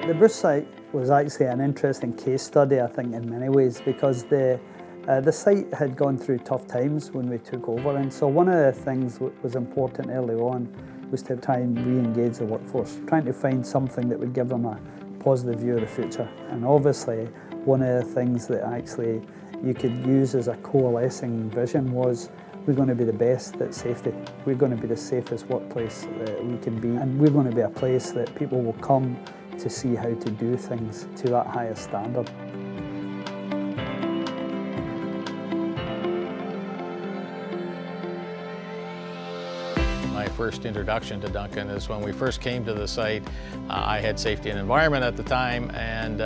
The Bruce site was actually an interesting case study, I think, in many ways, because the site had gone through tough times when we took over, and so one of the things that was important early on was to try and re-engage the workforce, trying to find something that would give them a positive view of the future. And obviously, one of the things that actually you could use as a coalescing vision was, we're going to be the best at safety. We're going to be the safest workplace that we can be, and we're going to be a place that people will come to see how to do things to that highest standard. My first introduction to Duncan is when we first came to the site. I had safety and environment at the time, and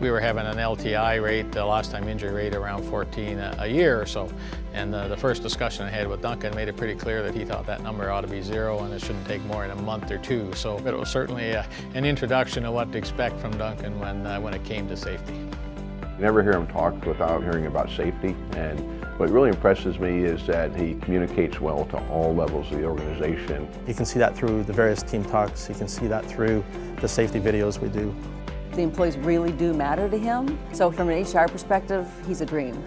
we were having an LTI rate, the lost time injury rate, around 14 a year or so. And the first discussion I had with Duncan made it pretty clear that he thought that number ought to be 0 and it shouldn't take more than a month or 2. So it was certainly an introduction of what to expect from Duncan when it came to safety. You never hear him talk without hearing about safety, and what really impresses me is that he communicates well to all levels of the organization. You can see that through the various team talks, you can see that through the safety videos we do. The employees really do matter to him, so from an HR perspective, he's a dream.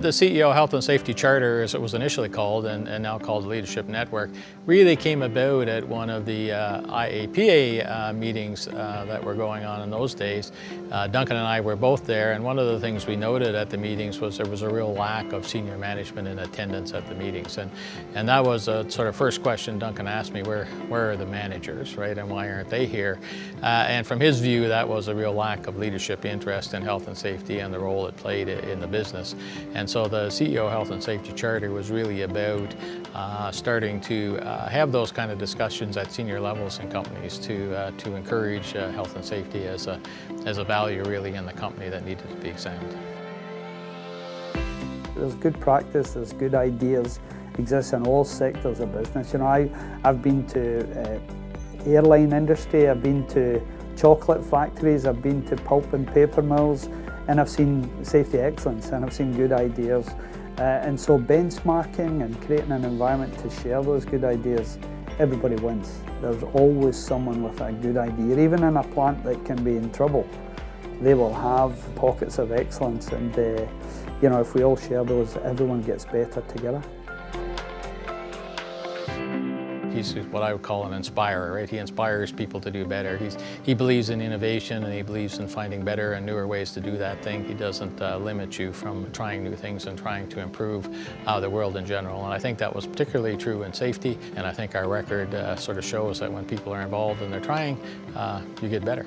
The CEO Health and Safety Charter, as it was initially called and now called the Leadership Network, really came about at one of the IAPA meetings that were going on in those days. Duncan and I were both there, and one of the things we noted at the meetings was there was a real lack of senior management in attendance at the meetings. And that was a sort of first question Duncan asked me, where are the managers, right, and why aren't they here? And from his view, that was a real lack of leadership interest in health and safety and the role it played in the business. And so the CEO Health and Safety Charter was really about starting to have those kind of discussions at senior levels in companies to encourage health and safety as a value really in the company that needed to be examined. There's good practice, there's good ideas, exists in all sectors of business. You know, I've been to airline industry, I've been to chocolate factories, I've been to pulp and paper mills, and I've seen safety excellence, and I've seen good ideas. And so benchmarking and creating an environment to share those good ideas, everybody wins. There's always someone with a good idea. Even in a plant that can be in trouble, they will have pockets of excellence, and you know, if we all share those, everyone gets better together. He's what I would call an inspirer, right? He inspires people to do better. He believes in innovation, and he believes in finding better and newer ways to do that thing. He doesn't limit you from trying new things and trying to improve the world in general. And I think that was particularly true in safety, and I think our record sort of shows that when people are involved and they're trying, you get better.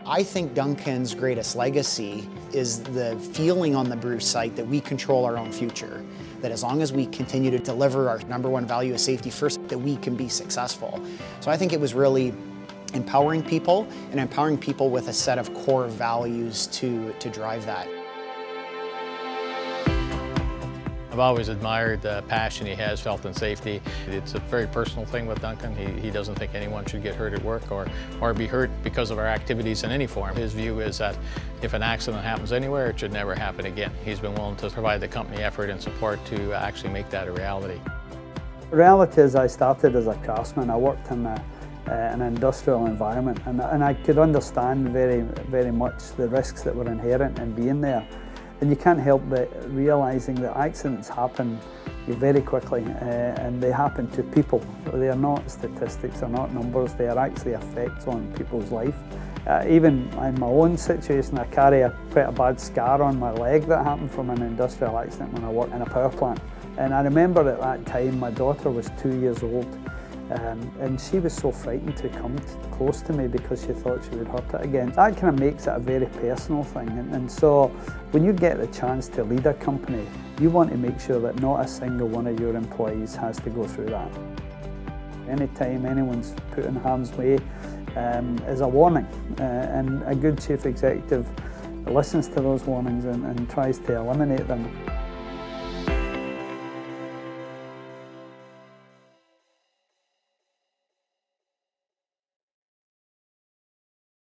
I think Duncan's greatest legacy is the feeling on the Bruce site that we control our own future. That as long as we continue to deliver our #1 value of safety first, that we can be successful. So I think it was really empowering people, and empowering people with a set of core values to drive that. I've always admired the passion he has for health and safety. It's a very personal thing with Duncan. He doesn't think anyone should get hurt at work or be hurt because of our activities in any form. His view is that if an accident happens anywhere, it should never happen again. He's been willing to provide the company effort and support to actually make that a reality. The reality is, I started as a craftsman. I worked in an industrial environment, and I could understand very much the risks that were inherent in being there. And you can't help but realising that accidents happen very quickly, and they happen to people. They are not statistics, they're not numbers, they are actually effects on people's life. Even in my own situation, I carry quite a bad scar on my leg that happened from an industrial accident when I worked in a power plant. And I remember at that time my daughter was 2 years old, and she was so frightened to come close to me because she thought she would hurt it again. That kind of makes it a very personal thing, and so when you get the chance to lead a company, you want to make sure that not a single one of your employees has to go through that. Anytime anyone's put in harm's way is a warning, and a good chief executive listens to those warnings and tries to eliminate them.